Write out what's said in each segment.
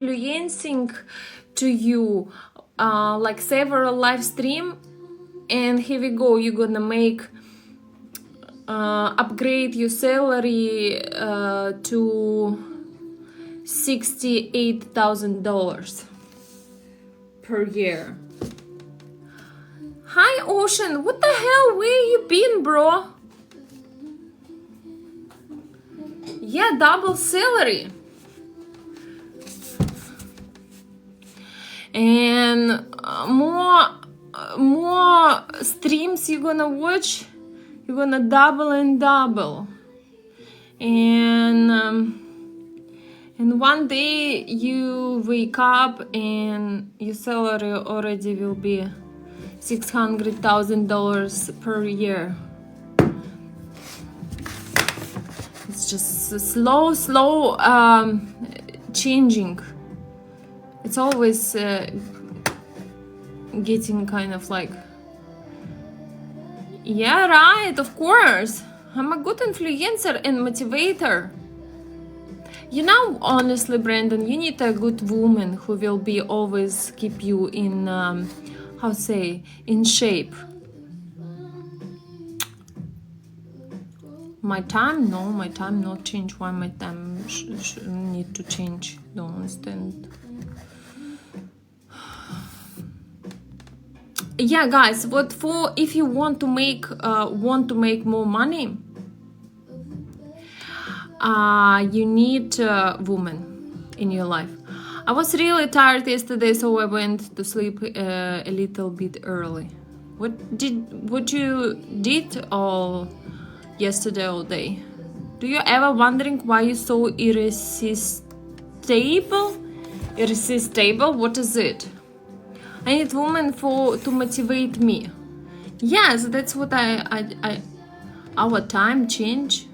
influencing to you like several live stream, and here we go, you're gonna make upgrade your salary to $68,000 per year. Hi Ocean, what the hell, where you been, bro? Yeah, double salary. And more streams you're gonna watch, you're gonna double and double. And one day you wake up and your salary already will be $600,000 per year. It's just slow changing. It's always getting kind of like, yeah, right, of course. I'm a good influencer and motivator. You know, honestly, Brandon, you need a good woman who will be always keep you in, in shape. My time? No, my time not change. Why my time need to change? Don't understand. Yeah, guys, what for? If you want to make more money, you need a woman in your life. I was really tired yesterday, so I went to sleep a little bit early. What you did all yesterday all day? Do you ever wondering why you so irresistible? Irresistible? What is it? I need woman to motivate me. Yes, that's what our time change.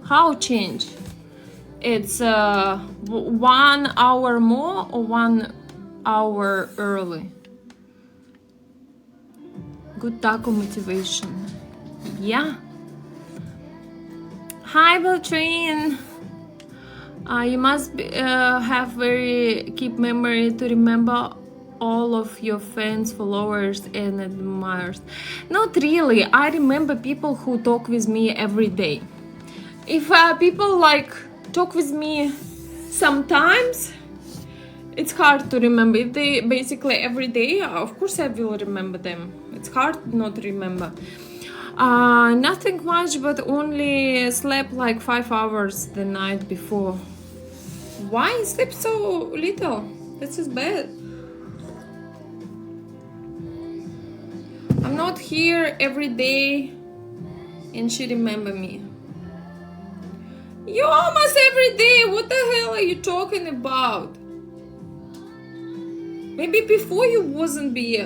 How change? It's 1 hour more or 1 hour early. Good taco motivation. Yeah. Hi, Beltrine. You must have very keep memory to remember all of your fans, followers, and admirers. Not really. I remember people who talk with me every day. If people like talk with me sometimes, it's hard to remember. If they basically every day, of course I will remember them. It's hard not to remember. Nothing much, but only slept like 5 hours the night before. Why sleep so little? This is bad. I'm not here every day and she remember me. You almost every day. What the hell are you talking about? Maybe before you wasn't be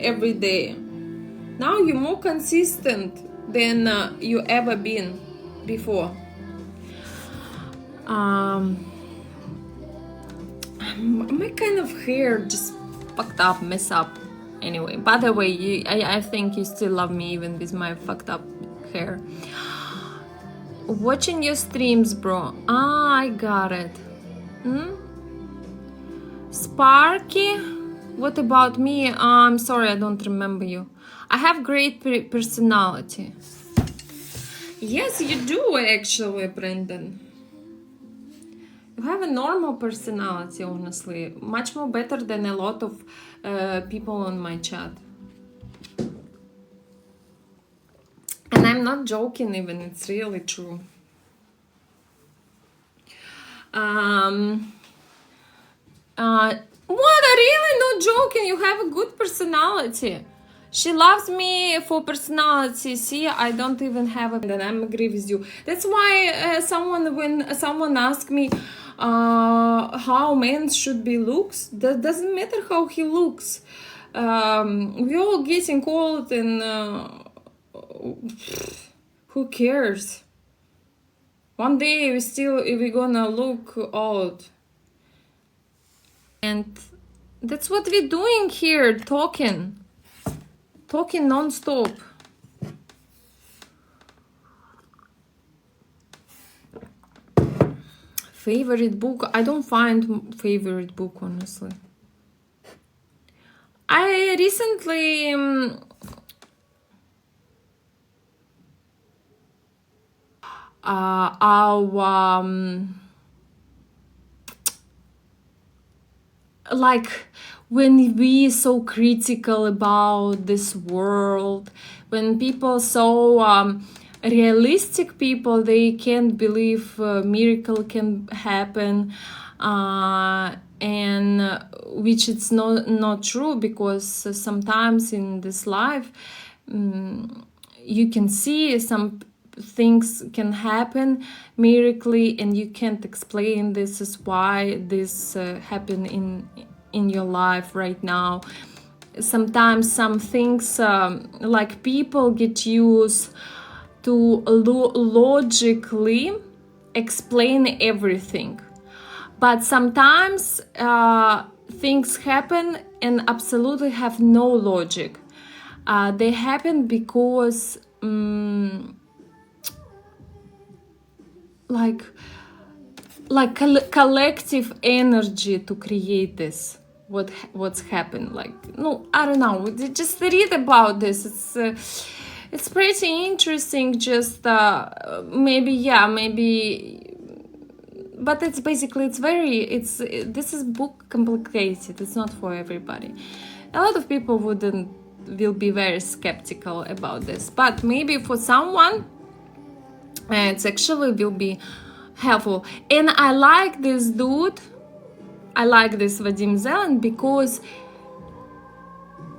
every day. Now you're more consistent than you ever been before. My kind of hair just fucked up, mess up. Anyway, by the way, I think you still love me even with my fucked up hair. Watching your streams, bro. I got it. Sparky? What about me? I'm sorry, I don't remember you. I have great personality. Yes, you do actually, Brendan. You have a normal personality, honestly. Much more better than a lot of people on my chat. And I'm not joking even, it's really true. What? I really not joking. You have a good personality. She loves me for personality. See, I don't even have a... And I'm agree with you. That's why when someone asks me how men should be looks, that doesn't matter how he looks. We're all getting old and who cares? One day we're gonna look old. And that's what we're doing here, talking non-stop. Favorite book? I don't find favorite book, honestly. I recently our like when we so critical about this world, when people so realistic people, they can't believe miracle can happen, and which it's not true, because sometimes in this life you can see some things can happen miraculously, and you can't explain this is why this happen in your life right now. Sometimes some things like people get used to logically explain everything, but sometimes things happen and absolutely have no logic. They happen because like collective energy to create this, what's happened. Like, no, I don't know, just read about this. It's pretty interesting. Just maybe, but it's basically, this is book complicated. It's not for everybody. A lot of people will be very skeptical about this, but maybe for someone it's actually will be helpful. And I like this dude, I like this Vadim Zeland, because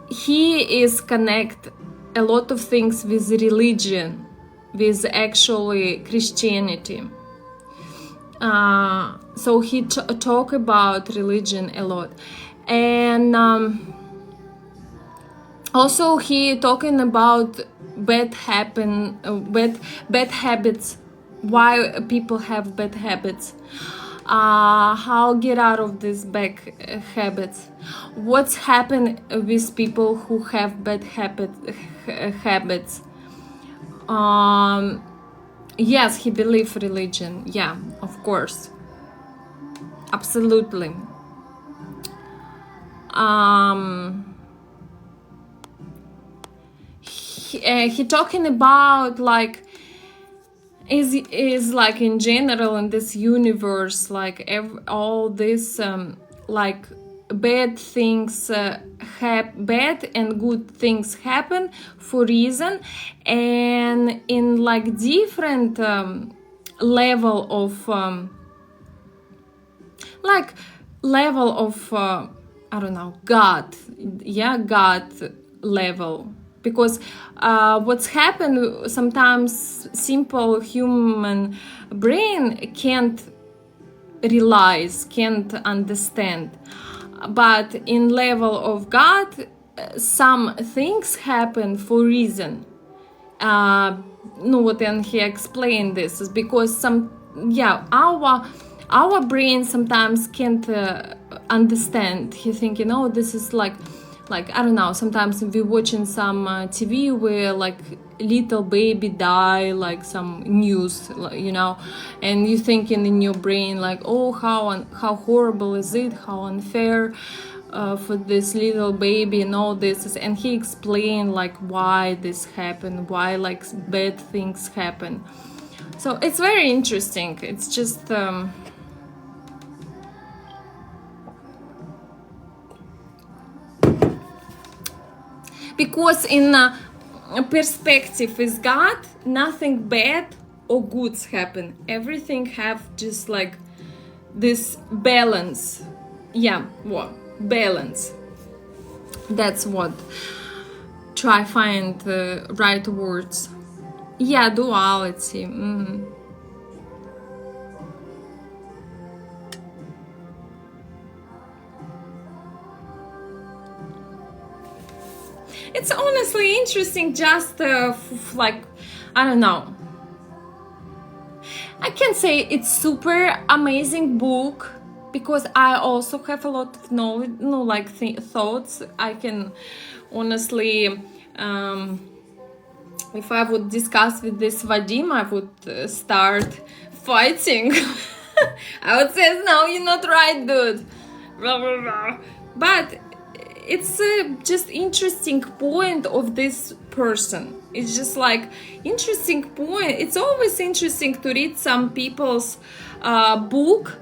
he is connect a lot of things with religion, with actually Christianity. So he talk about religion a lot, and also he talking about bad habits, why people have bad habits, how get out of these bad habits, what's happened with people who have bad habits. Yes, he believes religion. Yeah, of course, absolutely. He talking about like is like in general in this universe, like all this like bad things bad and good things happen for reason, and in like different level of I don't know, God, God level. Because what's happened, sometimes simple human brain can't realize, can't understand, but in level of God, some things happen for reason. What, and he explained this is because our brain sometimes can't understand. He think, this is like I don't know, sometimes we watching some TV where like little baby die, like some news, and you thinking in your brain like, oh, how horrible is it, how unfair for this little baby, and all this. And he explained like why this happened, why like bad things happen. So it's very interesting. It's just because in perspective is God, nothing bad or goods happen. Everything have just like this balance. Balance. That's what. Try find the right words. Duality. It's honestly interesting, just like, I don't know. I can say it's super amazing book, because I also have a lot of knowledge, thoughts. I can honestly, if I would discuss with this Vadim, I would start fighting I would say, no, you're not right, dude. Blah, blah, blah. But it's just interesting point of this person. It's just like interesting point. It's always interesting to read some people's book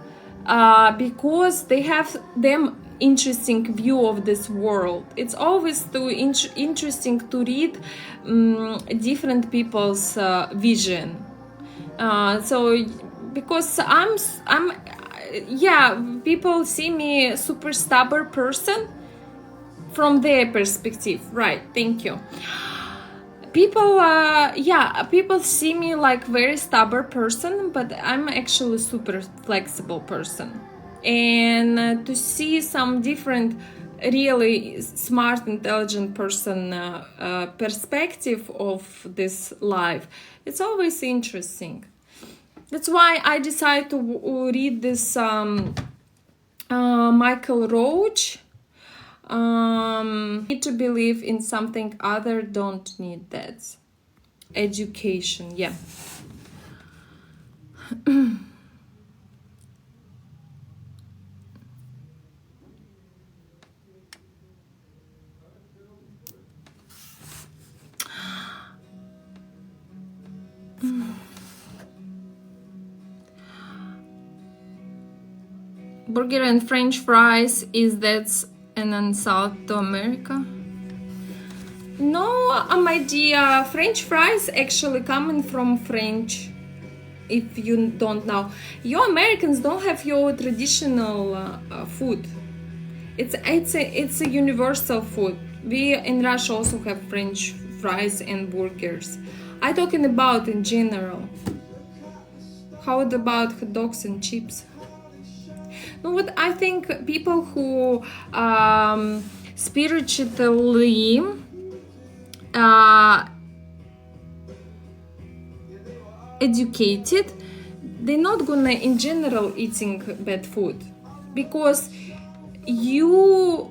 because they have them interesting view of this world. It's always too interesting to read different people's vision. So because I'm yeah, people see me super stubborn person from their perspective, right? Thank you. People people see me like very stubborn person, but I'm actually super flexible person. And to see some different really smart, intelligent person perspective of this life, it's always interesting. That's why I decided to read this Michael Roach. Need to believe in something other, don't need that. Education, yeah. Burger and French fries, is that an insult to America? No, my dear, French fries actually coming from French. If you don't know, you Americans don't have your traditional food. It's a universal food. We in Russia also have French fries and burgers. I'm talking about in general. How about hot dogs and chips? No, what I think people who spiritually educated, they're not gonna in general eating bad food, because you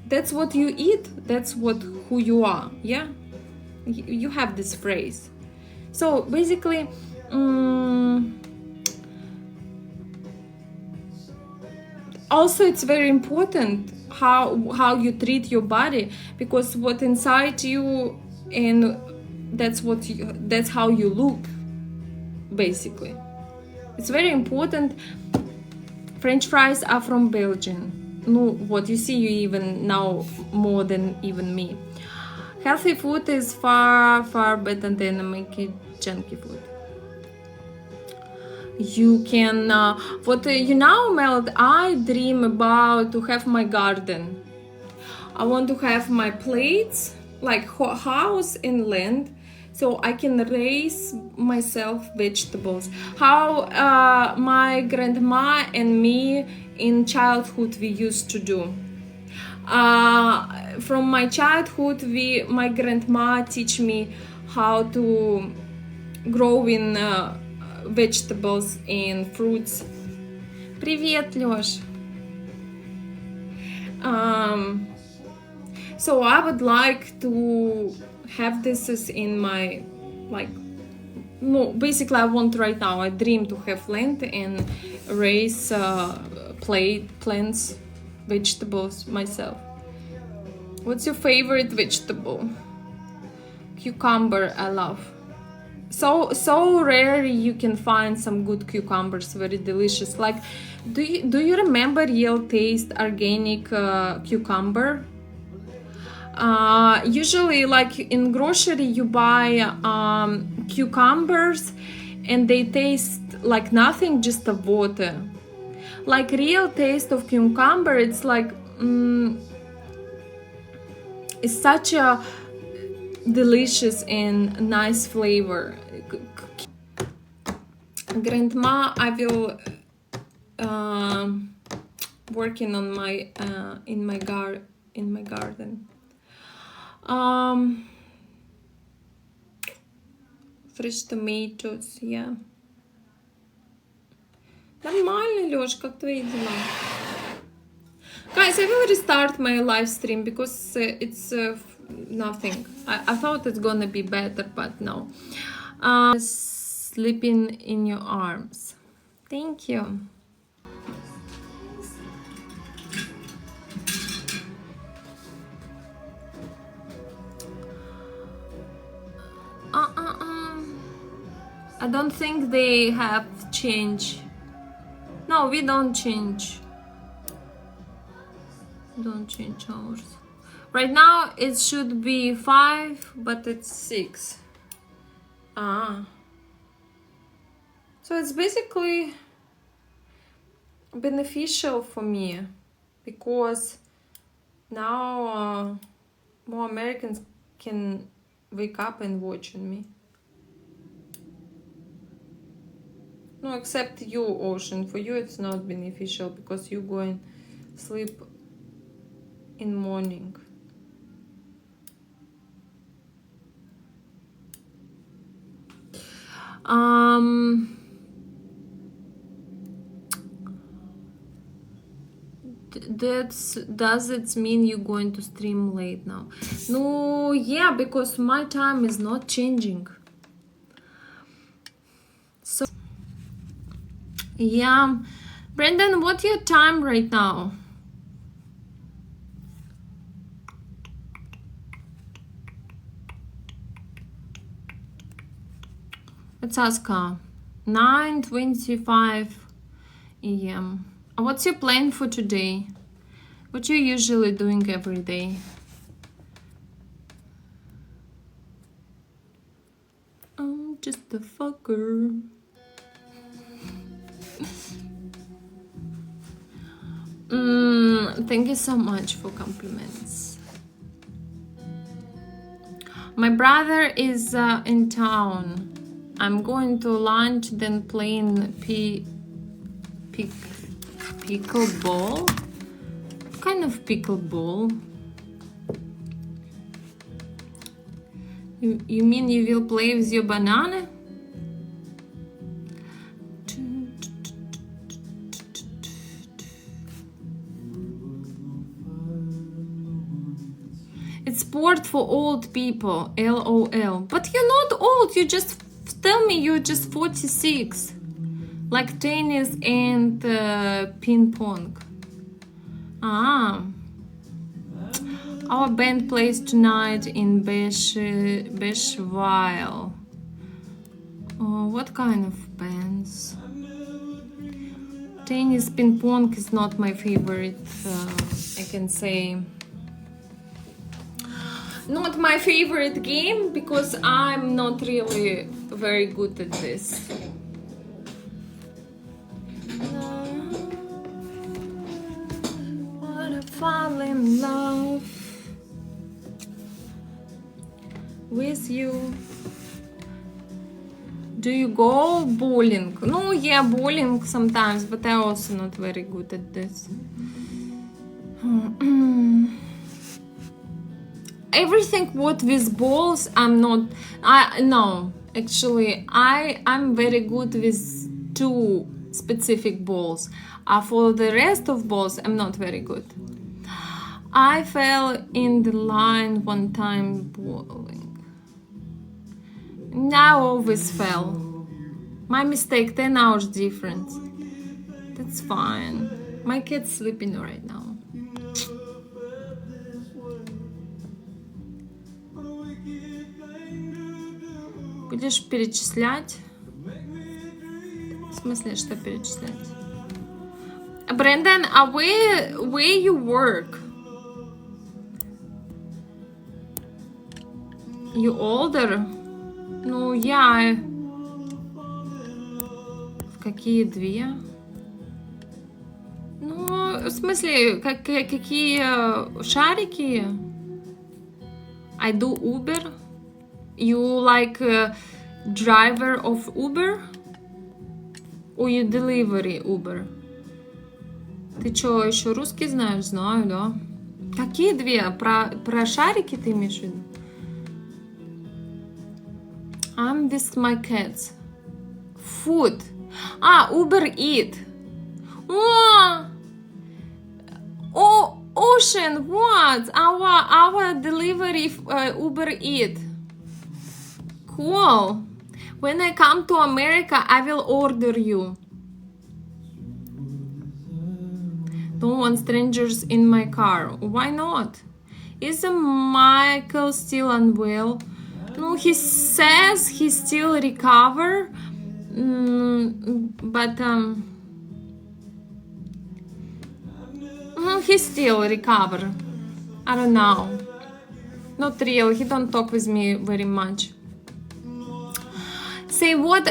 that's what you eat, that's what who you are. Yeah, you have this phrase. So basically also it's very important how you treat your body, because what inside you, and that's how you look, basically. It's very important. French fries are from Belgium. No, what you see, you even know more than even me. Healthy food is far better than making junky food. You can you know, Mel, I dream about to have my garden. I want to have my plates, like house and land, so I can raise myself vegetables. How my grandma and me in childhood we used to do. From my childhood, my grandma teach me how to grow in vegetables and fruits. Привет, Лёш. So I would like to have this as in my, like, no, basically I want right now, I dream to have land and raise plants, vegetables myself. What's your favorite vegetable? Cucumber, I love. So rare you can find some good cucumbers, very delicious. Like, do you remember Real Taste organic cucumber? Usually, like in grocery, you buy cucumbers, and they taste like nothing, just a water. Like Real Taste of cucumber, it's like it's such a delicious and nice flavor. Grandma, I will working on my in my garden. Fresh tomatoes, yeah. Нормально, Лёш, как твои дела? Guys, I will restart my live stream because it's nothing. I thought it's gonna be better, but no. sleeping in your arms. Thank you. I don't think they have changed. No, we don't change. Don't change hours. Right now it should be 5, but it's 6. So it's basically beneficial for me because now more Americans can wake up and watch me. No, except you, Ocean. For you it's not beneficial because you go and sleep in morning. Does it mean you're going to stream late now? No, yeah, because my time is not changing. So yeah, Brendan, what's your time right now? Let's ask her. 9:25 a.m. What's your plan for today? What you usually doing every day? I'm just a fucker. Thank you so much for compliments. My brother is in town. I'm going to lunch, then playing pickleball. What kind of pickleball? You mean you will play with your banana? It's sport for old people, LOL. But you're not old, you just tell me you're just 46. Like tennis and ping pong. Our band plays tonight in Beshville. Oh, what kind of bands? Tennis, ping pong is not my favorite, I can say. Not my favorite game because I'm not really very good at this. Wanna fall in love with you. Do you go bowling? No, yeah, bowling sometimes, but I'm also not very good at this. Everything what with balls, I'm not. No, actually, I'm very good with 2 specific balls. For the rest of balls, I'm not very good. I fell in the line one time bowling. I always fell. My mistake, 10 hours difference. That's fine. My kid's sleeping right now. Будешь перечислять? В смысле, что перечислять? Brendan, where you work? You older? Ну, я... В какие 2? Ну, в смысле, какие шарики? I do Uber. You like driver of Uber? Or you delivery Uber? Ты что, еще русский знаешь? Знаю, да. Какие 2? Про шарики ты имеешь в виду? I'm with my cats. Food. Uber Eat. Oh, Ocean, what? Our delivery Uber Eat. Cool. When I come to America, I will order you. Don't want strangers in my car. Why not? Is Michael still unwell? No, he says he still recover, but he still recover. I don't know. Not real. He don't talk with me very much. Say what?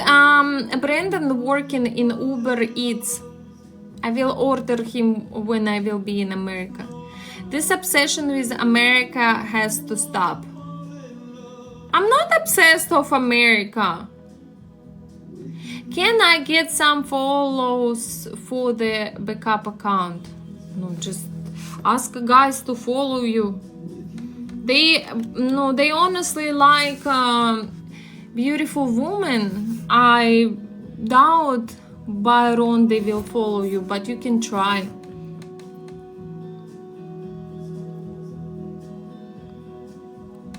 Brandon working in Uber Eats. I will order him when I will be in America. This obsession with America has to stop. I'm not obsessed of America. Can I get some follows for the backup account? No, just ask guys to follow you. They honestly like beautiful women. I doubt Byron they will follow you, but you can try.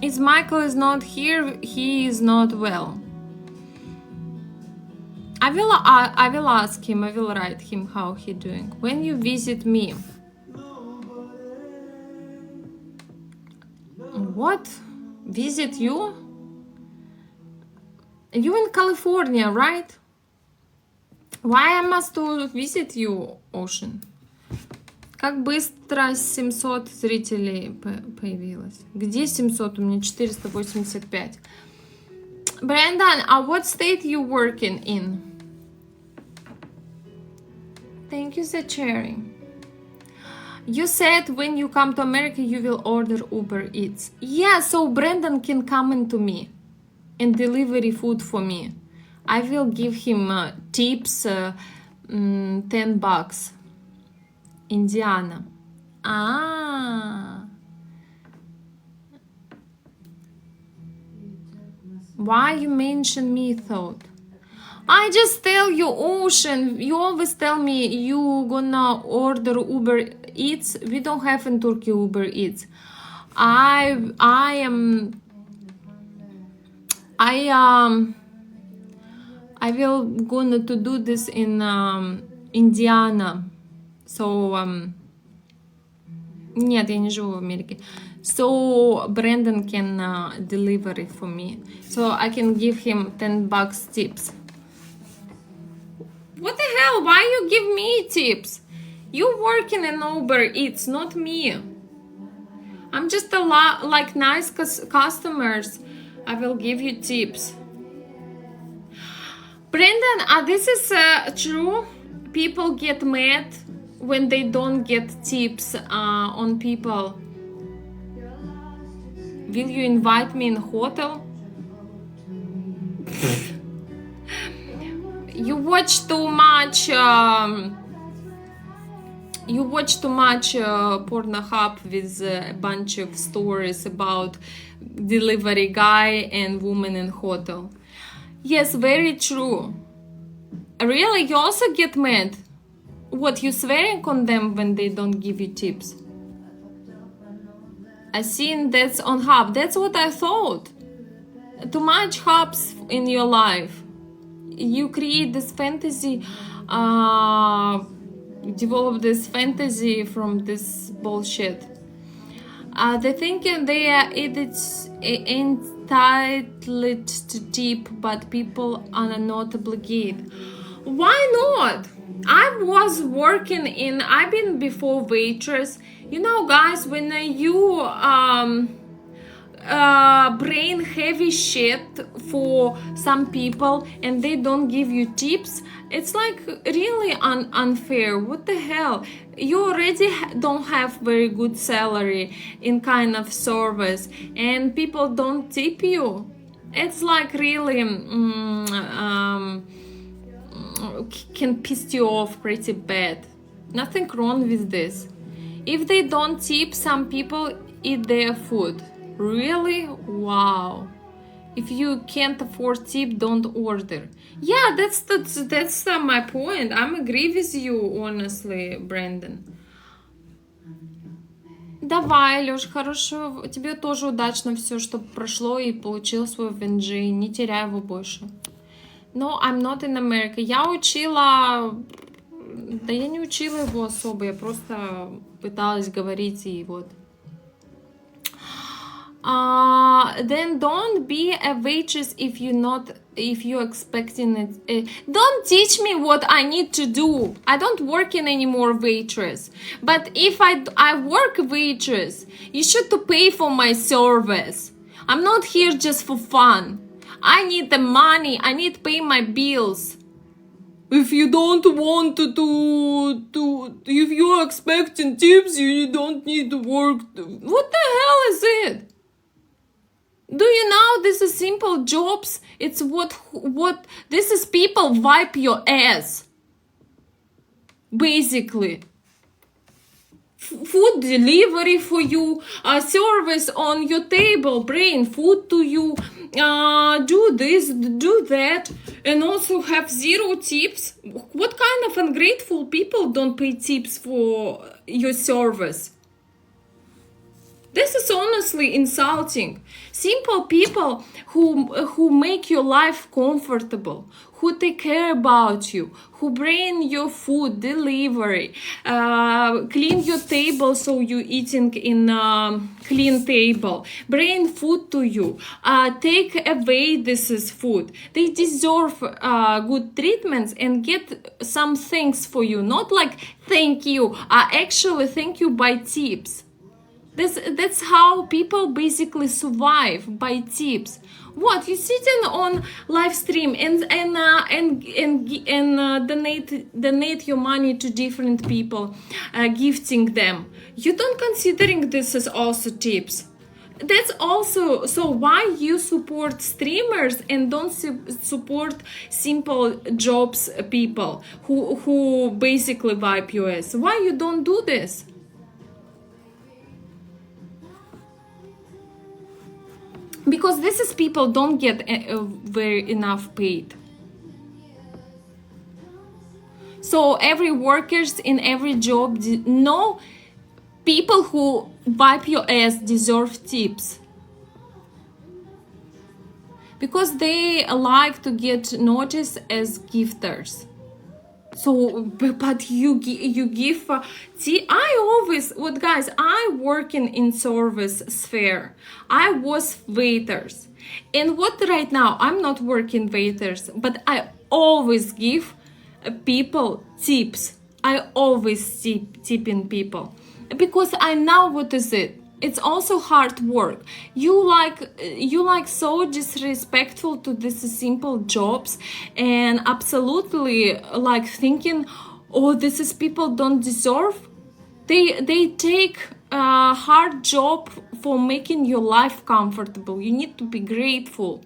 If Michael is not here, he is not well. I will ask him, I will write him how he doing. When you visit me. What? Visit you? You in California, right? Why I must visit you, Ocean? Как быстро 700 зрителей появилось? Где 700? У меня 485. Brandon, what state you working in? Thank you for sharing. You said when you come to America, you will order Uber Eats. Yeah, so Brandon can come into me and deliver food for me. I will give him tips, $10. Indiana. Why you mention me, thought? I just tell you, Ocean, you always tell me you gonna order Uber Eats. We don't have in Turkey Uber Eats. I will gonna to do this in Indiana. So, нет, я не живу в Америке. So, Brandon can deliver it for me. So, I can give him $10 tips. What the hell? Why you give me tips? You working in Uber Eats, not me. I'm just a lot like nice customers. I will give you tips. Brandon, this is true. People get mad when they don't get tips on people. Will you invite me in hotel? You watch too much. You watch too much Pornhub with a bunch of stories about delivery guy and woman in hotel. Yes, very true. Really, you also get mad. What, you swearing on them when they don't give you tips? I seen that's on Hub. That's what I thought. Too much Hubs in your life. You create this fantasy, develop this fantasy from this bullshit. They think they are entitled to tip, but people are not obligated. Why not? I was working in, I've been before waitress. You know, guys, when you brain heavy shit for some people and they don't give you tips, it's like really unfair. What the hell? You already don't have very good salary in kind of service and people don't tip you. It's like really can piss you off pretty bad. Nothing wrong with this. If they don't tip, some people eat their food. Really? Wow. If you can't afford tip, don't order. Yeah, that's my point. I'm agree with you, honestly, Brandon. Давай, Лёш, хорошего. Тебе тоже удачно все, чтобы прошло и получил свой VNG. Не теряй его больше. No, I'm not in America. Я учила... Да я не учила его особо, я просто пыталась говорить и вот. Then don't be a waitress if you're expecting it. Don't teach me what I need to do. I don't work in anymore waitress. But if I work waitress, you should to pay for my service. I'm not here just for fun. I need the money. I need to pay my bills. If you don't want if you're expecting tips, you don't need to work. What the hell is it? Do you know this is simple jobs? It's what this is people wipe your ass. Basically. Food delivery for you, service on your table, bring food to you, do this, do that, and also have 0 tips. What kind of ungrateful people don't pay tips for your service? This is honestly insulting. Simple people who make your life comfortable, who take care about you, who bring your food, delivery, clean your table so you're eating in a clean table, bring food to you, take away this is food. They deserve good treatments and get some things for you, not like thank you, actually thank you by tips. That's how people basically survive, by tips. What, you sitting on live stream and donate your money to different people, gifting them. You don't considering this as also tips. That's also, so why you support streamers and don't support simple jobs people who basically wipe your ass? Why you don't do this? Because this is people don't get very enough paid. So every workers in every job, no, people who wipe your ass deserve tips. Because they like to get noticed as gifters. So, but you give, see, I always, what guys, I work in service sphere. I was waiters. And what right now, I'm not working waiters, but I always give people tips. I always tipping people. Because I know what is it. It's also hard work. You like so disrespectful to these simple jobs and absolutely like thinking, oh, this is people don't deserve. They take a hard job for making your life comfortable. You need to be grateful.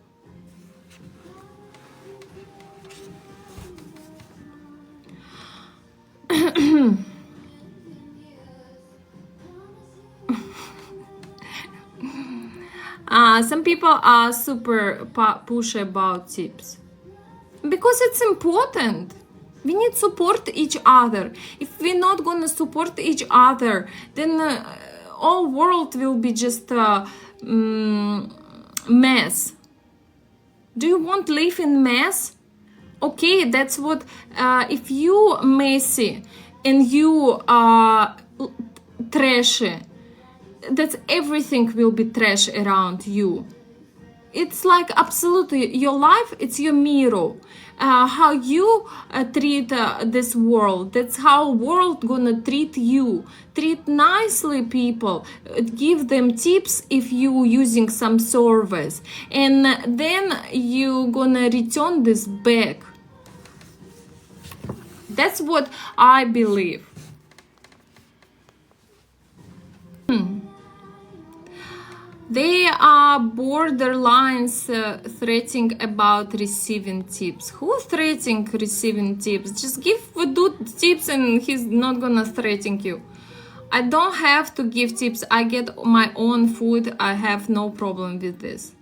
Some people are super pushy about tips because it's important. We need to support each other. If we're not gonna support each other, then all world will be just a mess. Do you want to live in mess? Okay, that's what. If you messy and you trashy, that's everything will be trash around you. It's like absolutely your life, it's your mirror. How you treat this world, that's how world gonna treat you. Treat nicely people, give them tips if you using some service, and then you gonna return this back. That's what I believe. They are borderlines threatening about receiving tips. Who threatening receiving tips? Just give a dude tips and he's not gonna threaten you. I don't have to give tips. I get my own food. I have no problem with this.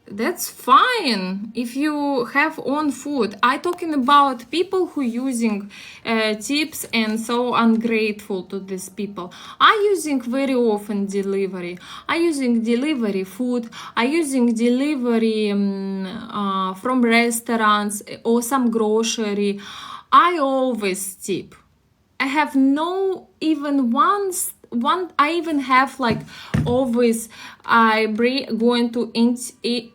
That's fine if you have own food. I talking about people who using tips and so ungrateful to these people. I using very often delivery. I using delivery food. I using delivery from restaurants or some grocery. I always tip. I have no even one. I even have like always. I going to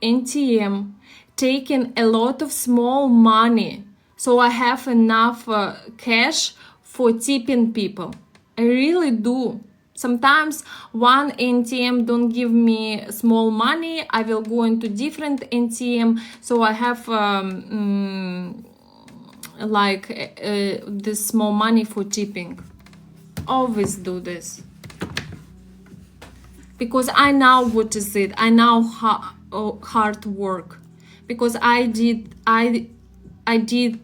NTM, taking a lot of small money, so I have enough cash for tipping people. I really do. Sometimes one NTM don't give me small money. I will go into different NTM, so I have like this small money for tipping. Always do this because I know what is it. I know hard work because I did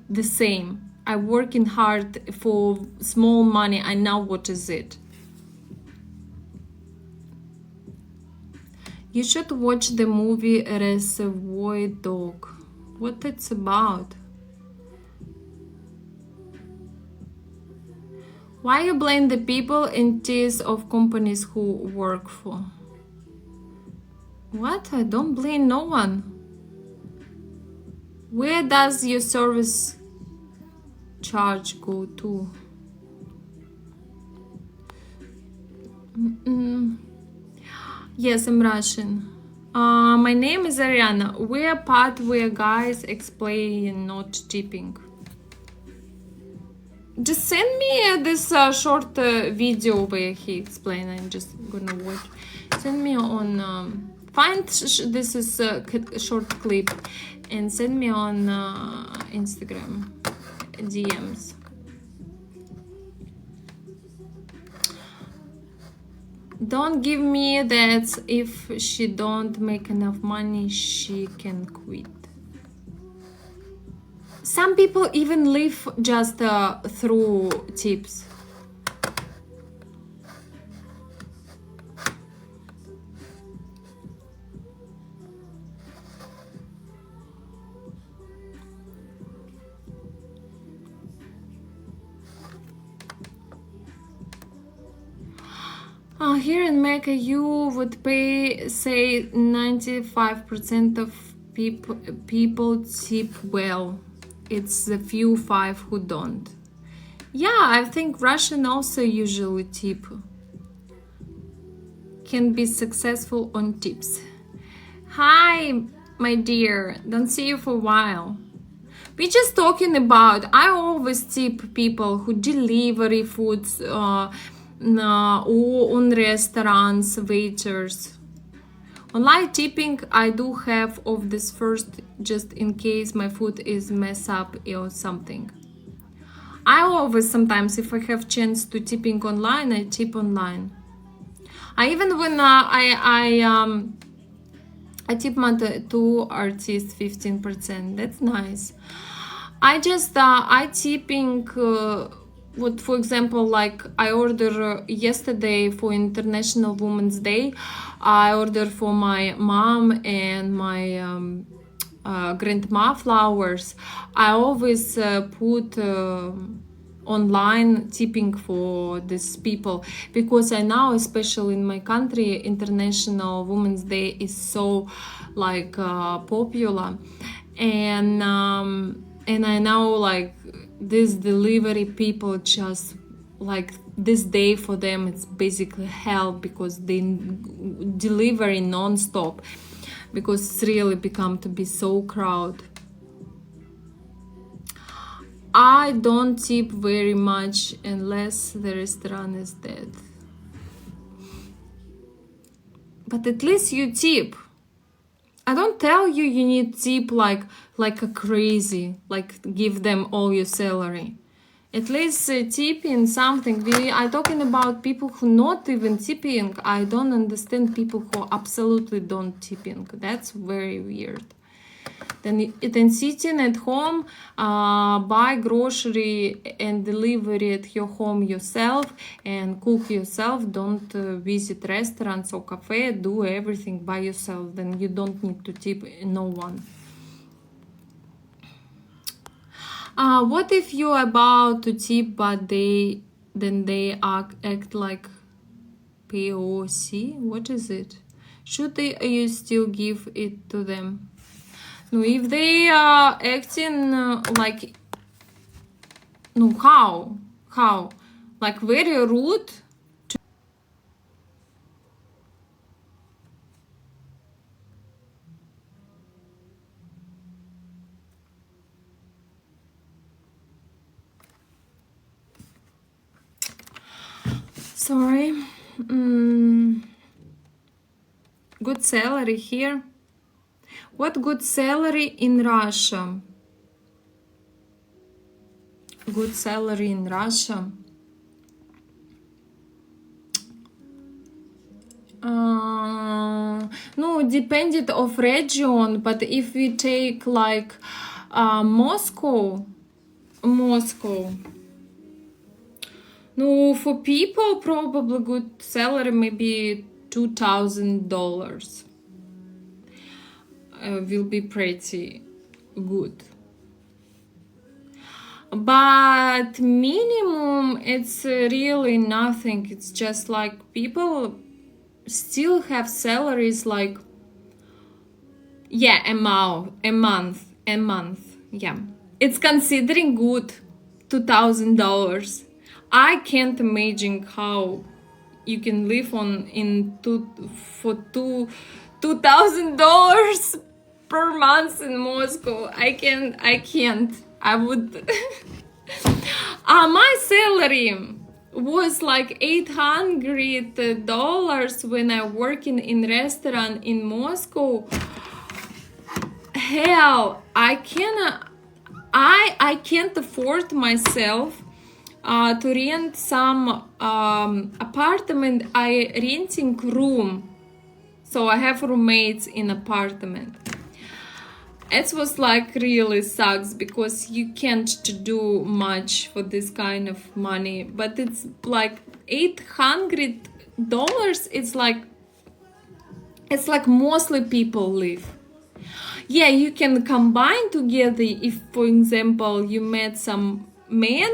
the same. I working hard for small money. I know what is it. You should watch the movie Reservoir Dog. What it's about? Why you blame the people in tears of companies who work for? What? I don't blame no one. Where does your service charge go to? Yes, I'm Russian. My name is Ariana. We're part where guys explain not tipping. Just send me this short video where he explained. I'm just gonna watch. Send me on find this is a short clip and send me on Instagram DMs. Don't give me that if she don't make enough money she can quit. Some people even live just through tips. Here in Mecca, you would pay, say, 95% of people tip well. It's the few 5 who don't. Yeah, I think Russian also usually tip. Can be successful on tips. Hi, my dear. Don't see you for a while. We're just talking about, I always tip people who deliver foods or on restaurants, waiters. Online tipping, I do have of this first just in case my food is mess up or something. I always sometimes if I have chance to tipping online, I tip online. I even when I tip my two artists 15%. That's nice. I just I tipping what, for example, like I order yesterday for International Women's Day. I ordered for my mom and my grandma flowers. I always put online tipping for these people because I know, especially in my country, International Women's Day is so like popular, and I know like these delivery people just like this day for them it's basically hell because they delivery non-stop because it's really become to be so crowded. I don't tip very much unless the restaurant is dead. But at least you tip. I don't tell you you need tip like a crazy, like give them all your salary. At least tipping something. I'm talking about people who not even tipping. I don't understand people who absolutely don't tipping. That's very weird. Then sitting at home, buy grocery and deliver it your home yourself and cook yourself. Don't visit restaurants or cafe. Do everything by yourself. Then you don't need to tip no one. What if you're about to tip but they act like POC? What is it? Should you still give it to them? No, if they are acting like, no, how, like very rude. Sorry. Good salary here. What good salary in Russia? Good salary in Russia. No, depended of region, but if we take like Moscow. No, for people probably good salary maybe $2,000 will be pretty good. But minimum it's really nothing. It's just like people still have salaries like, yeah, a month. Yeah, it's considering good $2,000. I can't imagine how you can live for $2,000 per month in Moscow. I can't. I would. My salary was like $800 when I working in restaurant in Moscow. Hell, I can't afford myself to rent some apartment. I renting room, so I have roommates in apartment. It was like really sucks because you can't do much for this kind of money, but it's like $800. It's like mostly people live. Yeah, you can combine together if, for example, you met some man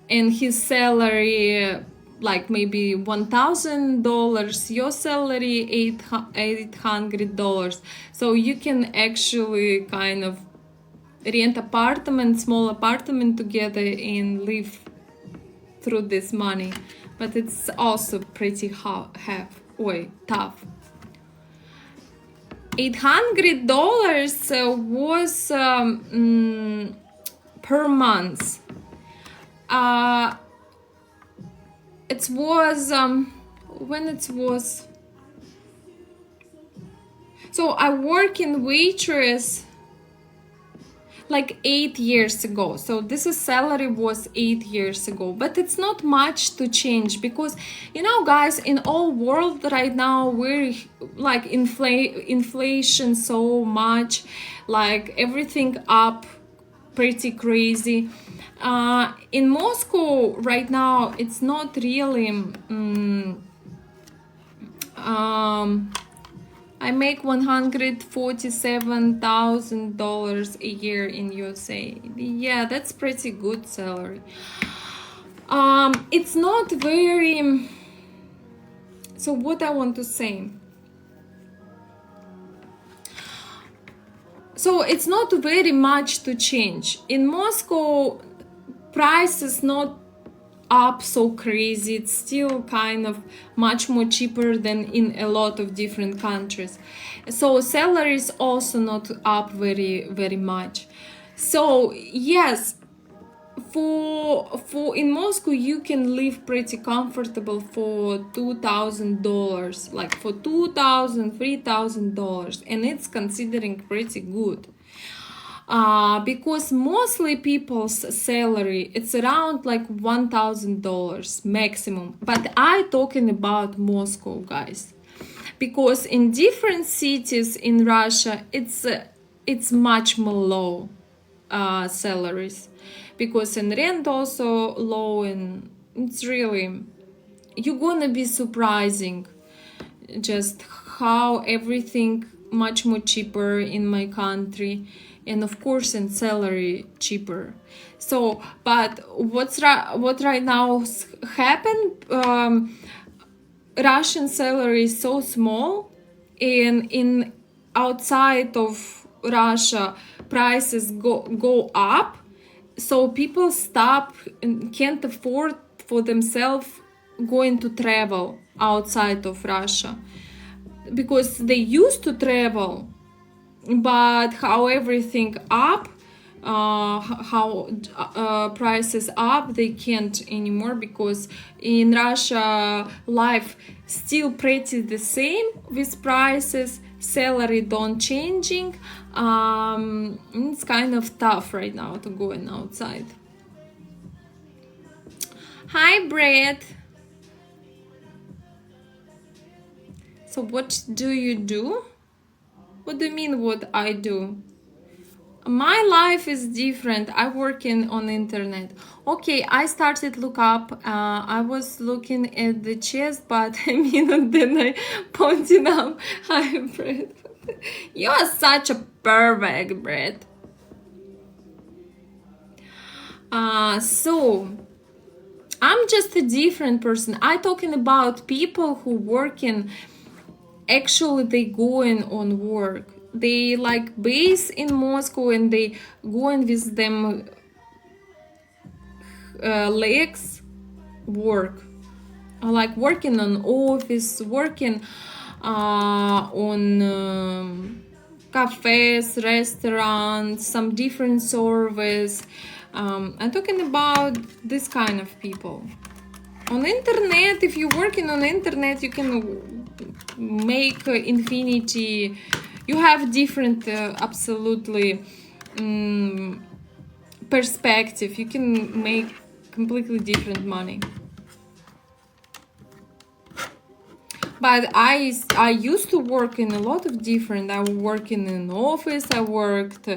and his salary like maybe $1,000, your salary $800. So you can actually kind of rent small apartment together and live through this money. But it's also pretty tough. $800 was per month. It was when it was. So I work in waitress like 8 years ago. So this salary was 8 years ago, but it's not much to change because, you know, guys, in all world right now we're like inflation so much, like everything up pretty crazy. In Moscow right now it's not really I make $147,000 a year in USA. Yeah, that's pretty good salary. It's not very. So what I want to say. So it's not very much to change. In Moscow, price is not up so crazy. It's still kind of much more cheaper than in a lot of different countries. So salary is also not up very much. So yes, for in Moscow you can live pretty comfortable for $2,000, like for $3,000, and it's considering pretty good. Because mostly people's salary it's around like $1,000 maximum, but I talking about Moscow, guys, because in different cities in Russia it's it's much more low salaries, because in rent also low, and it's really, you're gonna be surprising just how everything much more cheaper in my country, and of course in salary cheaper. So but what right now happened, Russian salary is so small, and in outside of Russia prices go up, so people stop and can't afford for themselves going to travel outside of Russia, because they used to travel, but how everything up, how prices up, they can't anymore, because in Russia life still pretty the same with prices, salary don't changing. It's kind of tough right now to go outside. Hi Brett. So what do you do? What do you mean what I do? My life is different. I work on internet. Okay, I started look up. I was looking at the chest, but I mean, and then I pointed out. Hi, Brett. You are such a perfect, Brett. So I'm just a different person. I talking about people who working. Actually, they going on work. They like base in Moscow, and they going with them legs work, like working on office, working on cafes, restaurants, some different service. I'm talking about this kind of people. On internet, if you're working on internet, you can make infinity. You have different absolutely perspective. You can make completely different money. But I used to work in a lot of different. I worked in an office. I worked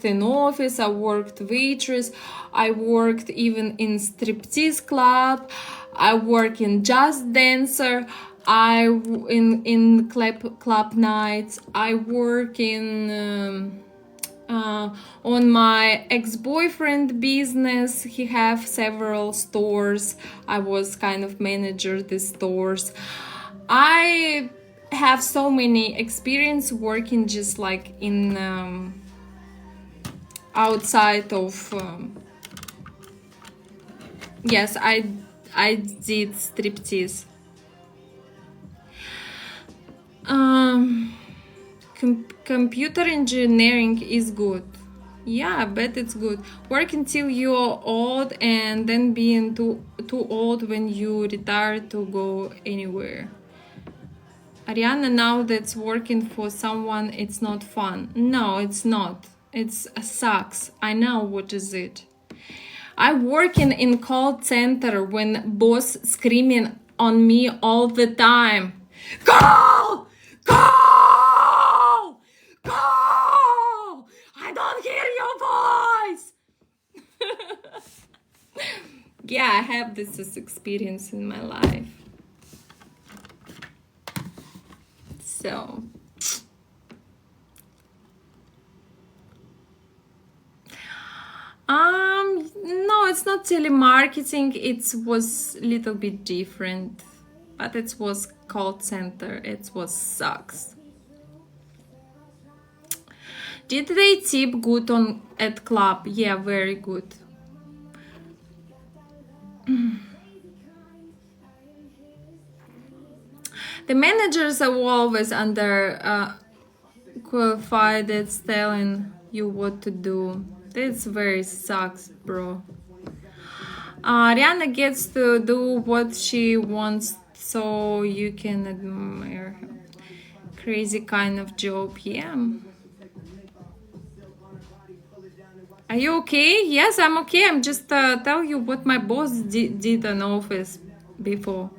in office. I worked waitress. I worked even in striptease club. I work in jazz dancer. In club nights. I work in. On my ex-boyfriend business, he have several stores. I was kind of manager the stores. I have so many experience working just like in outside of yes, I did striptease. Computer engineering is good. Yeah, I bet it's good. Work until you're old, and then being too old when you retire to go anywhere. Ariana, now that's working for someone, it's not fun. No, it's not. It's sucks. I know what is it. I working in call center when boss screaming on me all the time. Call! Call! Call! I don't hear your voice! Yeah, I have this experience in my life. So no, it's not telemarketing. It was a little bit different, but it was call center. It was sucks. Did they tip good on at club? Yeah, very good. The managers are always under qualified. That's telling you what to do. That's very sucks, bro. Ariana gets to do what she wants, so you can admire her. Crazy kind of job, yeah. Are you okay? Yes, I'm okay. I'm just tell you what my boss did in office before.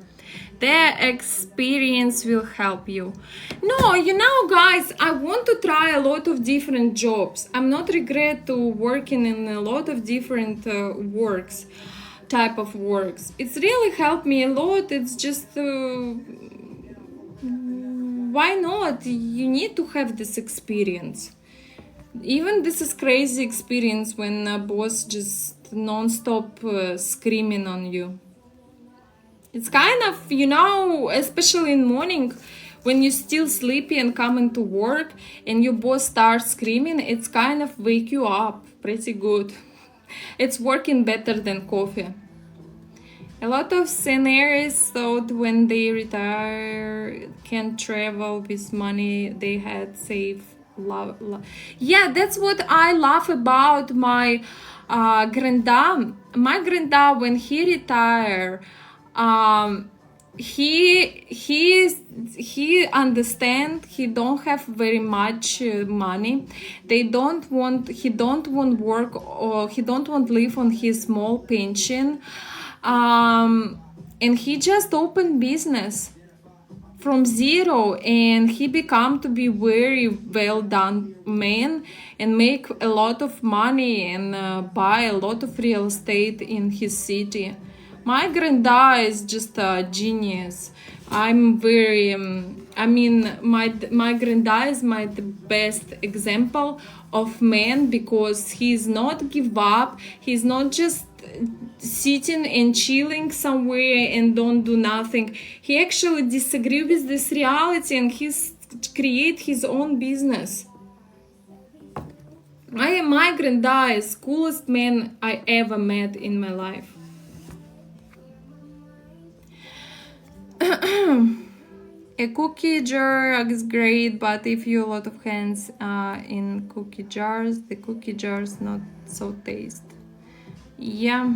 Their experience will help you. No, you know, guys, I want to try a lot of different jobs. I'm not regret to working in a lot of different type of works. It's really helped me a lot. It's just why not? You need to have this experience. Even this is crazy experience when a boss just non-stop screaming on you. It's kind of, you know, especially in morning when you're still sleepy and coming to work and your boss starts screaming, it's kind of wake you up pretty good. It's working better than coffee. A lot of scenarios thought when they retire can travel with money they had saved. Yeah, that's what I love about my granddad. My granddad, when he retired, he understand he don't have very much money. He don't want work, or he don't want live on his small pension, and he just opened business from zero, and he become to be very well done man and make a lot of money and buy a lot of real estate in his city. My granddad is just a genius. I'm very my granddad is the best example of man, because he's not give up. He's not just sitting and chilling somewhere and don't do nothing. He actually disagree with this reality and he's create his own business. My granddad is coolest man I ever met in my life. A cookie jar is great, but if you a lot of hands in cookie jars, the cookie jars not so taste. Yeah.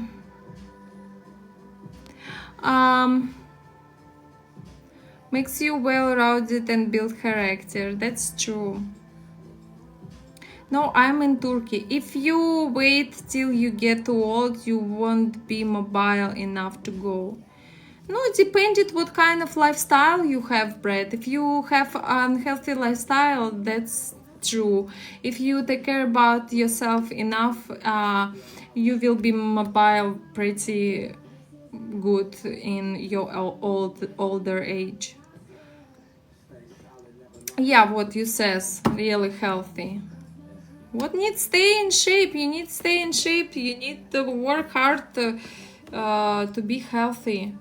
Makes you well-rounded and build character. That's true. No, I'm in Turkey. If you wait till you get too old, you won't be mobile enough to go. No, it depends what kind of lifestyle you have, Brett. If you have unhealthy lifestyle, that's true. If you take care about yourself enough, you will be mobile pretty good in your older age. Yeah, what you says, really healthy. What needs stay in shape? You need stay in shape. You need to work hard to be healthy.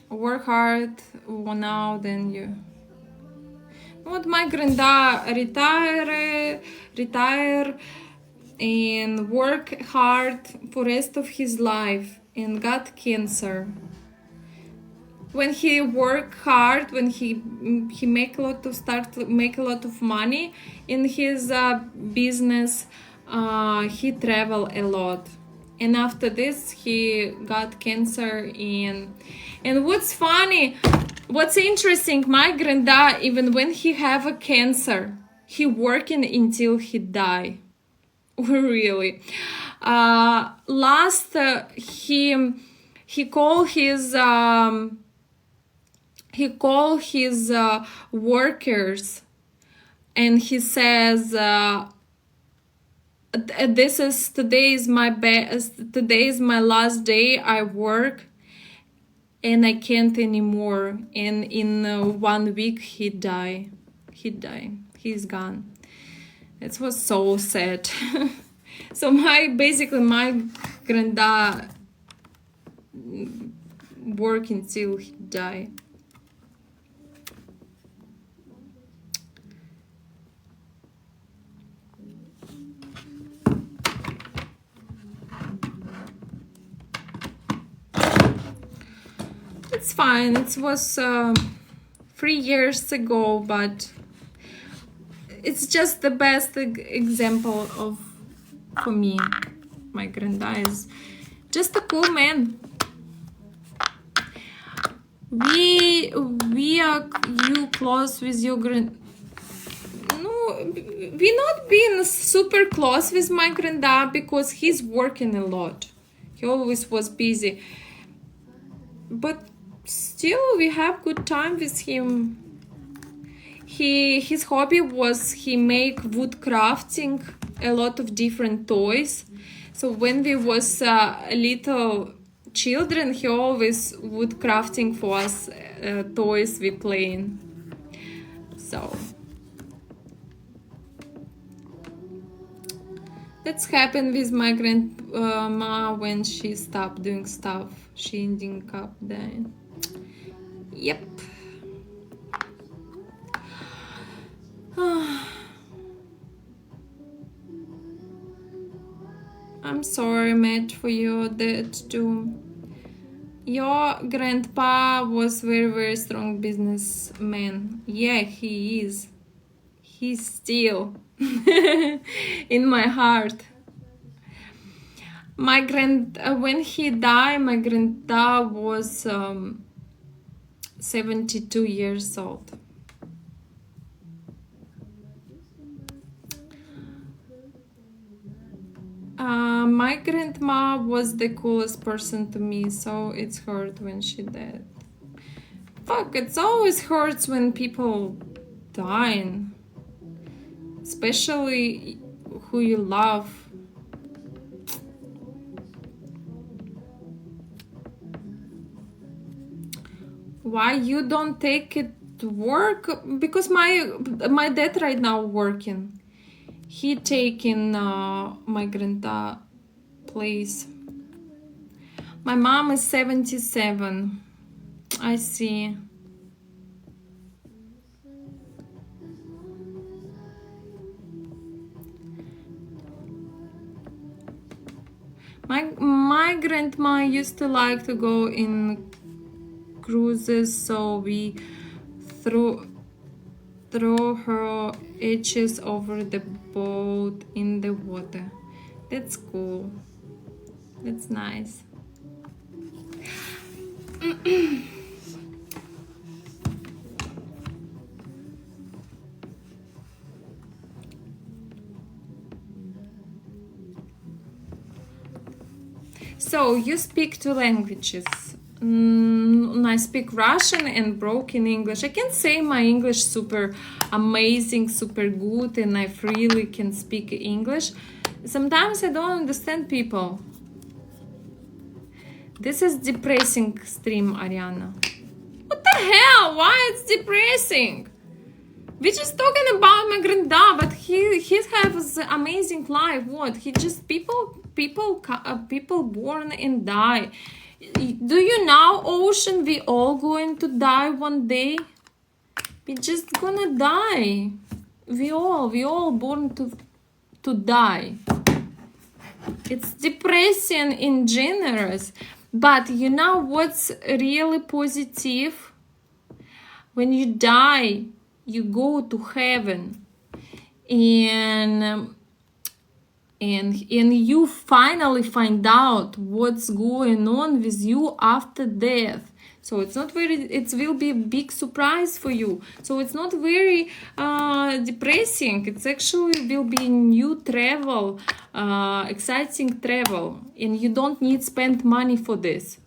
Work hard now, then you. What my granddad retire and work hard for rest of his life and got cancer. When he work hard, when he make a lot of money in his business, he travel a lot, and after this he got cancer. And what's funny, what's interesting, my granddad, even when he have a cancer, he working until he die. Really. He call his workers, and he says, today is my last day I work, and I can't anymore. And in 1 week he died. He's gone. It was so sad. So my granddad worked until he died. It's fine. It was 3 years ago, but it's just the best example of, for me, my granddad is just a cool man. We are you close with your No, we not being super close with my granddad because he's working a lot. He always was busy. but still we have good time with him. His hobby was he make wood crafting, a lot of different toys. So when we was little children, he always wood crafting for us toys we playing. So that's happened with my grandma when she stopped doing stuff. She ended up dying. Yep. I'm sorry, Matt, for your death too. Your grandpa was very, very strong businessman. Yeah, he is. He's still in my heart. My when he died, my granddad was 72 years old. My grandma was the coolest person to me, so it's hurt when she died. Fuck, it's always hurts when people dying, especially who you love. Why you don't take it to work? Because my dad right now working. He taking my granddad place. My mom is 77. I see. My grandma used to like to go in cruises, so we throw her ashes over the boat in the water. That's cool. That's nice. So you speak two languages. I speak Russian and broken English. I can say my English super amazing, super good, and I freely can speak English. Sometimes I don't understand people. This is depressing stream, Ariana. What the hell? Why it's depressing? We're just talking about my granddad, but he has an amazing life. What? He just people born and die. Do you know, Ocean, we all going to die one day? We just gonna die. We all born to die. It's depressing in general. But you know what's really positive? When you die, you go to heaven. And you finally find out what's going on with you after death. So it's not it will be a big surprise for you. So it's not very depressing. It's actually will be new travel, exciting travel, and you don't need spend money for this.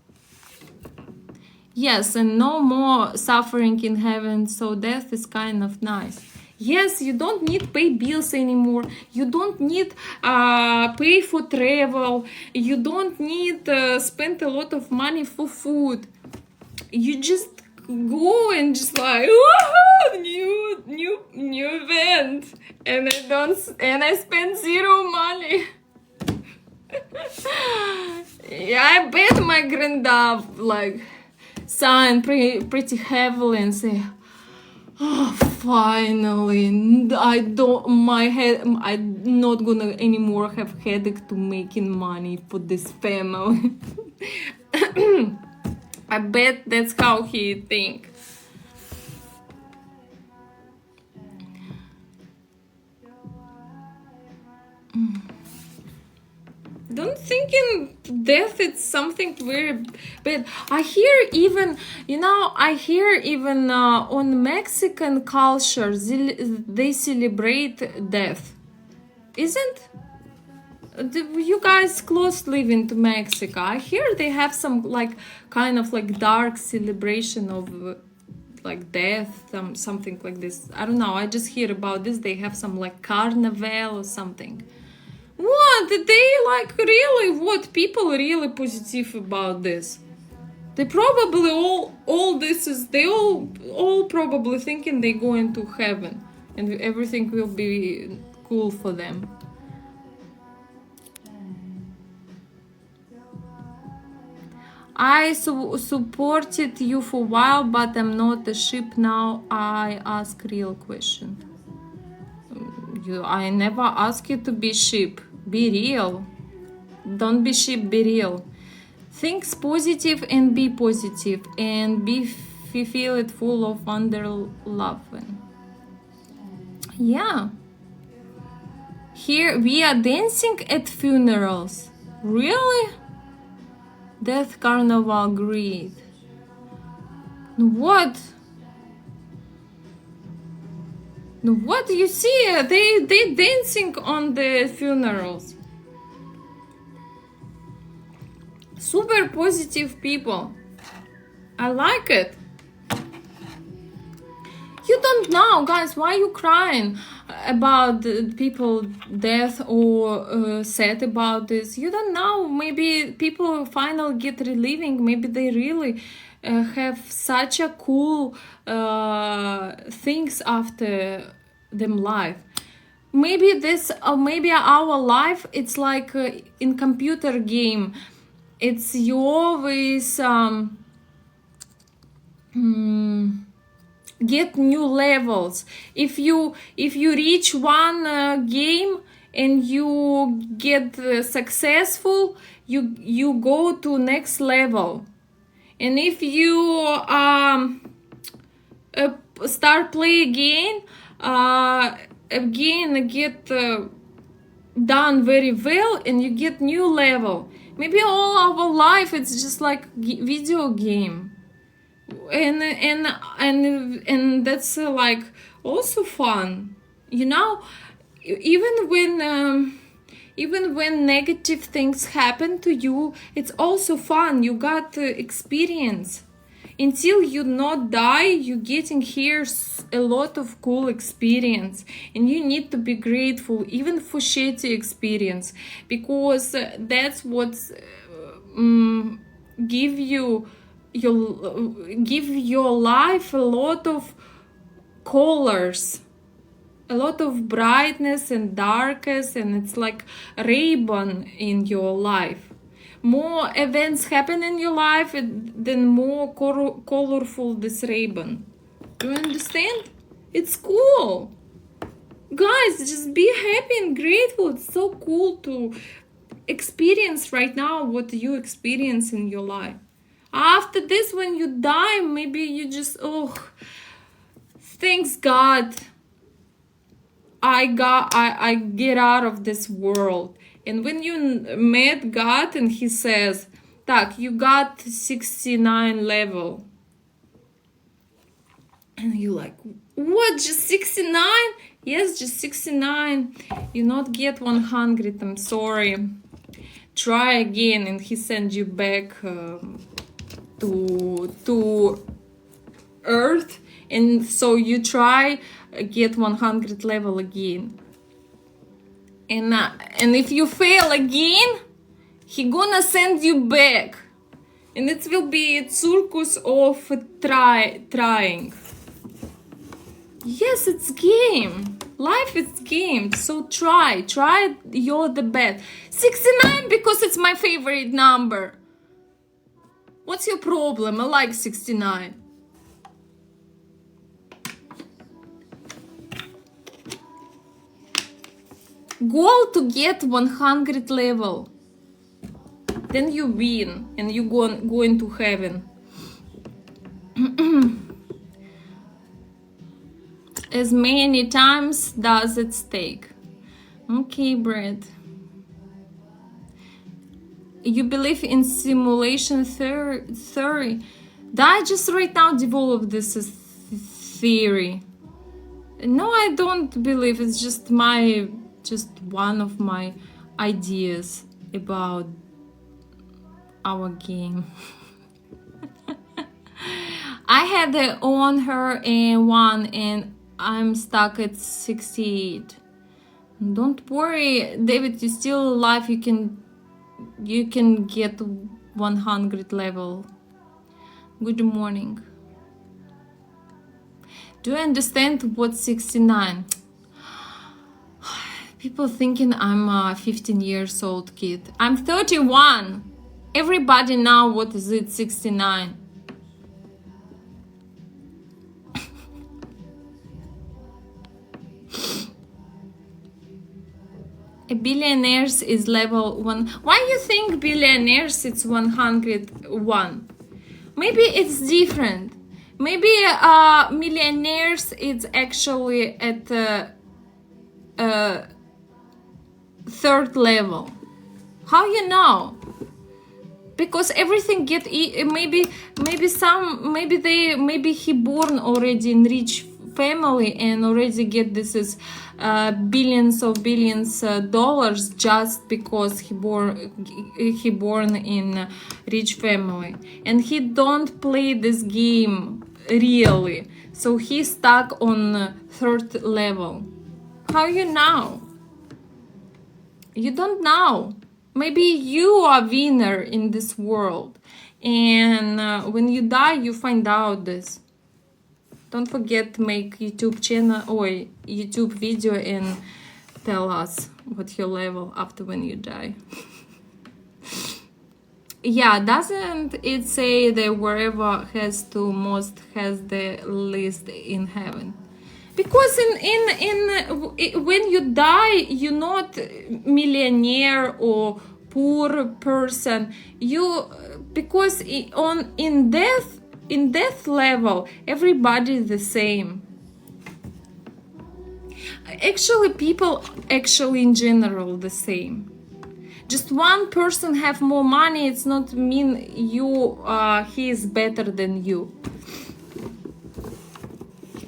Yes, and no more suffering in heaven. So death is kind of nice. Yes, you don't need pay bills anymore. You don't need pay for travel. You don't need spend a lot of money for food. You just go and just like new event, and I spend zero money. Yeah, I bet my granddad like sign pretty heavily and say, oh, finally, I'm not gonna anymore have headache to making money for this family. I bet that's how he think. Don't think in death it's something very bad. I hear even on Mexican culture they celebrate death, isn't? You guys close living to Mexico. I hear they have some like kind of like dark celebration of like death, something like this. I don't know. I just hear about this. They have some like carnival or something. What? They like really what? People really positive about this. They probably all this is they all probably thinking they go into heaven and everything will be cool for them. I supported you for a while, but I'm not a sheep now. I ask real question. I never ask you to be sheep. Be real. Don't be sheep, be real. Think positive and be positive, and feel it full of wonder, love. Yeah. Here we are dancing at funerals. Really? Death carnival greed. What? What you see? They dancing on the funerals. Super positive people. I like it. You don't know, guys, why you crying about people death or sad about this. You don't know. Maybe people finally get relieving. Maybe they really have such a cool things after them life. Maybe this, maybe our life, it's like in computer game. It's you always get new levels. If you reach one game and you get successful, you go to next level. And if you start play again, get done very well and you get new level. Maybe all our life it's just like video game. And that's like also fun, you know. Even when negative things happen to you, it's also fun. You got experience. Until you not die, you getting here a lot of cool experience, and you need to be grateful even for shitty experience, because that's what's give your life a lot of colors, a lot of brightness and darkness, and it's like a ribbon in your life. More events happen in your life, then more colorful this ribbon. Do you understand? It's cool. Guys, just be happy and grateful. It's so cool to experience right now what you experience in your life. After this, when you die, maybe you just, thanks God, I get out of this world. And when you met God and he says, "Tak, you got 69 level." And you like, what, just 69? Yes, just 69. You not get 100, I'm sorry. Try again. And he sends you back to earth, and so you try get 100 level again, and if you fail again, he gonna send you back, and it will be a circus of trying. Yes, it's game. Life is game. So try. You're the best. 69 because it's my favorite number. What's your problem? I like 69. Goal to get 100 level. Then you win and you go into heaven. As many times does it take? Okay, Brad. You believe in simulation theory? I just right now developed this theory. No, I don't believe. It's just one of my ideas about our game. I had on her and one, and I'm stuck at 68. Don't worry, David, you're still alive. You can get 100 level. Good morning. Do you understand what's 69? People thinking I'm a 15 years old kid. I'm 31. Everybody now, what is it, 69? A billionaires is level 1. Why you think billionaires it's 101? Maybe it's different. Maybe millionaires it's actually at third level. How you know? Because everything get maybe he born already in rich family and already get this is billions dollars just because he born in rich family, and he don't play this game really, so he stuck on third level. How you know? You don't know. Maybe you are winner in this world, and when you die you find out this. Don't forget to make YouTube channel or YouTube video and tell us what your level after when you die. Yeah, doesn't it say that wherever has to most has the least in heaven? Because when you die, you're not millionaire or poor person. Because in death level, everybody is the same. Actually, people in general the same. Just one person have more money, it's not mean he is better than you.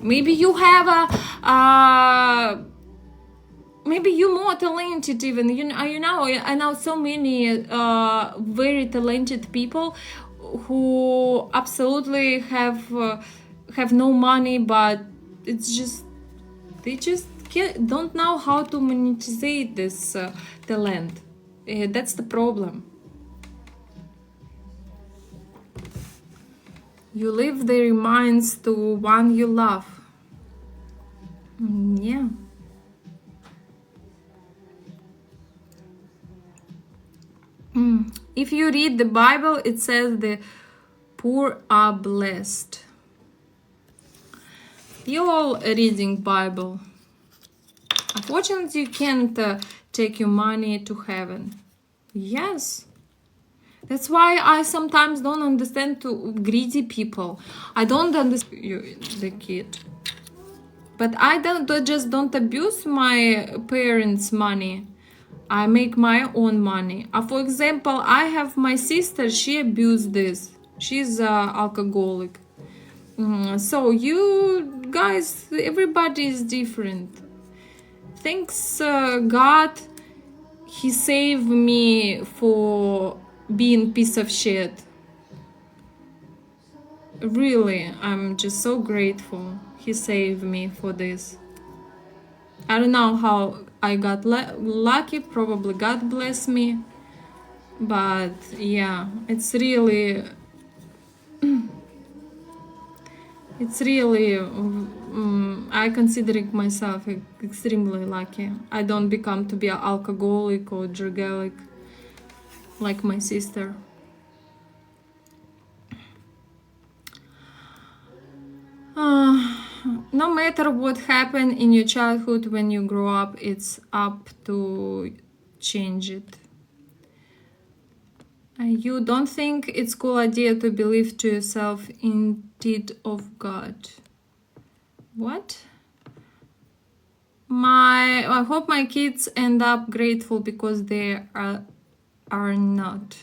Maybe you have maybe you're more talented even. I know so many very talented people who absolutely have no money, but it's just they just don't know how to monetize this talent. That's the problem. You leave the reminds to one you love. Yeah. If you read the Bible, it says the poor are blessed. You all reading Bible. Unfortunately, you can't take your money to heaven. Yes. That's why I sometimes don't understand to greedy people. I don't understand you, the kid. But I don't abuse my parents' money. I make my own money. For example, I have my sister, she abused this. She's alcoholic. So you guys, everybody is different. Thanks God, he saved me for being piece of shit. Really, I'm just so grateful he saved me for this. I don't know how I got lucky, probably God bless me, but yeah, it's really I consider myself extremely lucky. I don't become to be an alcoholic or drug addict like my sister. No matter what happened in your childhood, when you grow up, it's up to change it. You don't think it's a cool idea to believe to yourself indeed of God? What? I hope my kids end up grateful because they are not.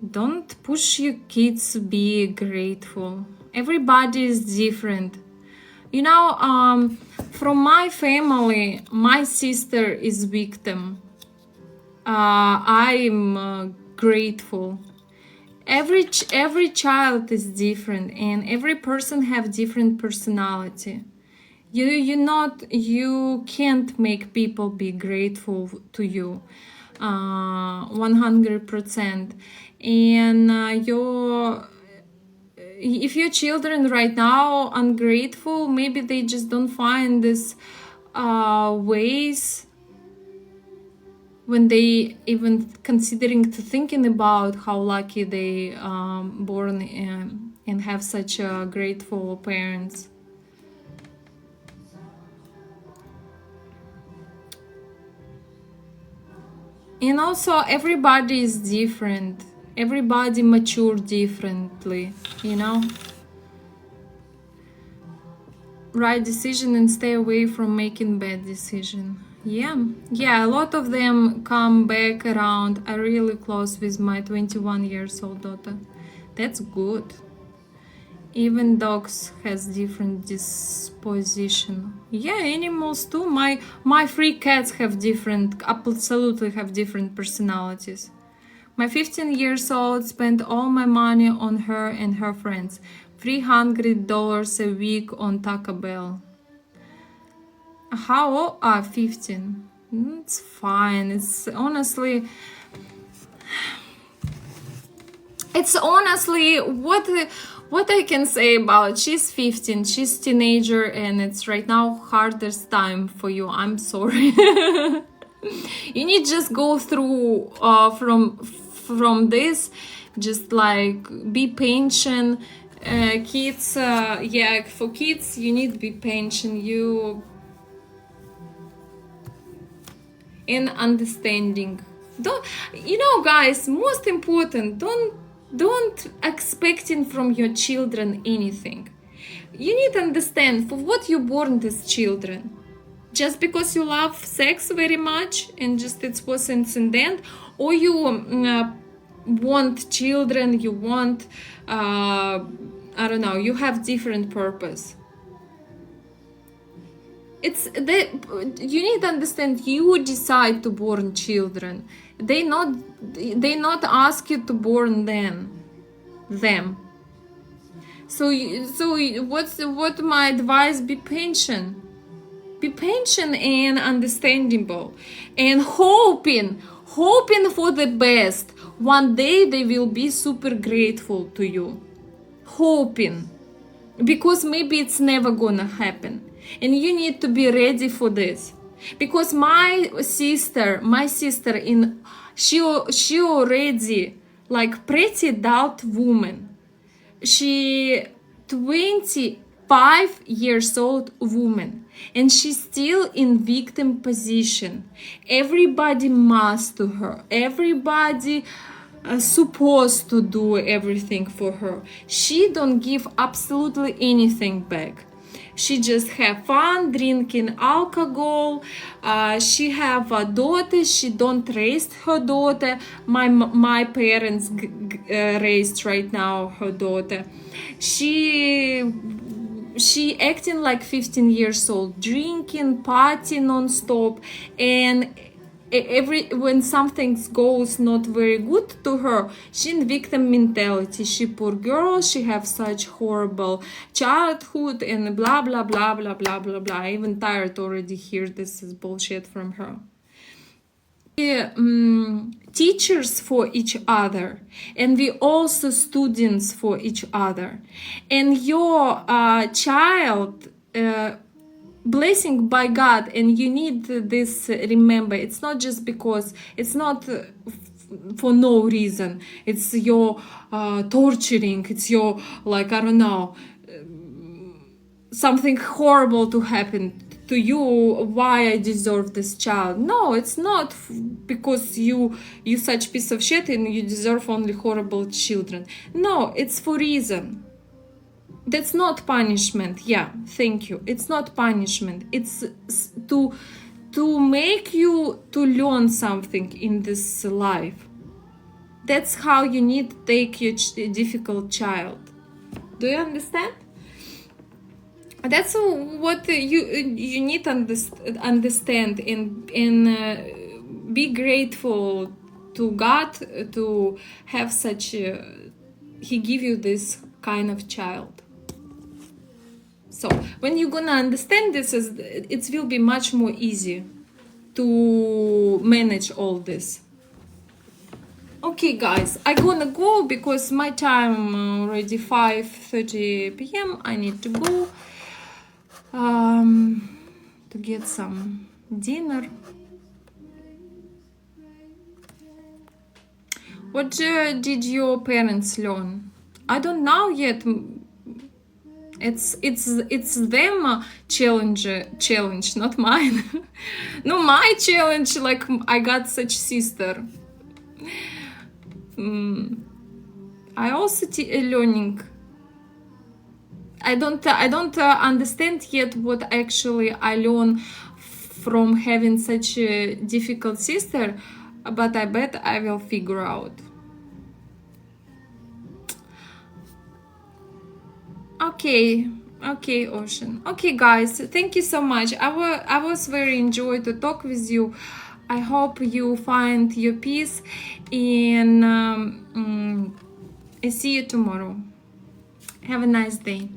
Don't push your kids to be grateful. Everybody is different. You know, from my family, my sister is victim. I'm grateful. Every child is different, and every person have different personality. You can't make people be grateful to you 100%. And if your children right now ungrateful, maybe they just don't find this ways when they even considering to thinking about how lucky they born and have such grateful parents. And also everybody is different, everybody mature differently, you know. Right decision and stay away from making bad decision. Yeah, a lot of them come back around. I'm really close with my 21 years old daughter. That's good. Even dogs has different disposition. Yeah, animals too. My 3 cats have absolutely have different personalities. My 15 years old spent all my money on her and her friends. $300 a week on Taco Bell. How old are 15? It's fine. It's honestly what I can say about she's 15, she's teenager, and it's right now hardest time for you. I'm sorry. You need just go through from this, just like be patient. Kids, yeah, for kids you need to be patient. You and understanding. Don't, you know, guys, most important, don't expecting from your children anything. You need to understand for what you born as children. Just because you love sex very much and just it was incident, or you want children, you want I don't know, you have different purpose. It's that you need to understand, you decide to born children. They not ask you to born them. So what my advice? Be patient and understandable, and hoping for the best. One day they will be super grateful to you. Hoping, because maybe it's never gonna happen, and you need to be ready for this. Because my sister she already like pretty adult woman. She 25 years old woman, and she's still in victim position. Everybody must to her, everybody supposed to do everything for her. She don't give absolutely anything back. She just have fun drinking alcohol. She have a daughter. She don't raise her daughter. My parents raised right now her daughter. She acting like 15 years old, drinking, partying non-stop, and when something goes not very good to her, she in victim mentality. She poor girl, she have such horrible childhood, and blah blah blah blah blah blah blah. I'm even tired already hear this is bullshit from her. Teachers for each other, and we also students for each other. And your child blessing by God, and you need this. Remember, it's not just because, it's not for no reason. It's your torturing, it's your, like, I don't know, something horrible to happen to you, why I deserve this child. No, it's not because you such piece of shit and you deserve only horrible children. No, it's for reason. That's not punishment. Yeah, thank you. It's not punishment. It's to make you to learn something in this life. That's how you need to take your difficult child. Do you understand? That's what you need to understand in be grateful to God to have such he give you this kind of child. So when you're gonna understand this, it will be much more easy to manage all this. Okay guys, I'm gonna go because my time already 5:30 p.m. I need to go to get some dinner. What did your parents learn? I don't know yet. It's them challenge, not mine. No, my challenge. Like I got such sister. I also learning. I don't understand yet what actually I learn from having such a difficult sister, but I bet I will figure out. Okay, Ocean. Okay, guys, thank you so much. I was very enjoyed to talk with you. I hope you find your peace, and I see you tomorrow. Have a nice day.